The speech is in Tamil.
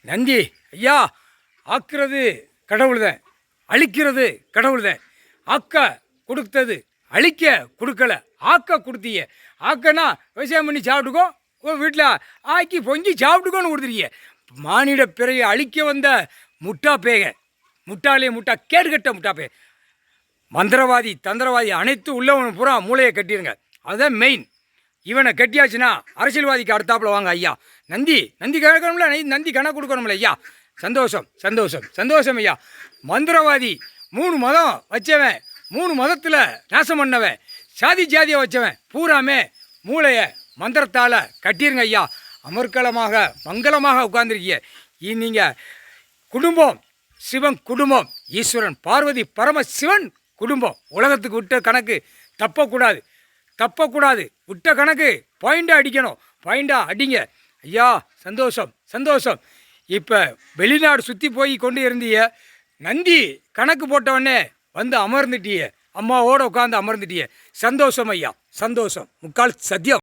நந்தி ஐயா, ஆக்கிறது கடவுள் தான், அழிக்கிறது கடவுள் தான். ஆக்க கொடுத்தது, அழிக்க கொடுக்கல, ஆக்க கொடுத்தீங்க. ஆக்கனா விவசாயம் பண்ணி சாப்பிட்டுக்கோ, வீட்டில் ஆக்கி பொங்கி சாப்பிட்டுக்கோன்னு கொடுத்துருக்கீங்க. மானிட பிறையை அழிக்க வந்த முட்டா பேக, முட்டாளே முட்டா, கேடுகட்ட முட்டா பேக, மந்திரவாதி தந்திரவாதி அனைத்து உள்ளவனு பூரா மூளையை கட்டிடுங்க. அதுதான் மெயின். இவனை கட்டியாச்சுன்னா அரசியல்வாதிக்கு அடுத்தாப்புல வாங்க ஐயா. நந்தி நந்தி கணக்கணும்ல, நந்தி கணக்கு கொடுக்கணும்ல ஐயா. சந்தோஷம் சந்தோஷம் சந்தோஷம் ஐயா. மந்திரவாதி 3 மதம் வச்சவன், 3 மதத்தில் நாசம் பண்ணவன், சாதி ஜாதியை வச்சவன் பூராமே மூளையை மந்திரத்தால் கட்டிருங்க ஐயா. அமர்க்கலமாக மங்களமாக உட்கார்ந்துருக்கீங்க. நீங்கள் குடும்பம் சிவன் குடும்பம், ஈஸ்வரன் பார்வதி பரமசிவன் குடும்பம். உலகத்துக்கு விட்ட கணக்கு தப்பக்கூடாது, தப்பக்கூடாது. விட்ட கணக்கு பாயிண்டாக அடிக்கணும், பாயிண்டாக அடிங்க ஐயா. சந்தோஷம் சந்தோஷம். இப்போ வெளிநாடு சுற்றி போய் கொண்டு இருந்தீங்க, நந்தி கணக்கு போட்டவொடனே வந்து அமர்ந்துட்டிய, அம்மாவோடு உட்காந்து அமர்ந்துட்டிய. சந்தோஷம் ஐயா, சந்தோஷம். முக்கால் சத்தியம்.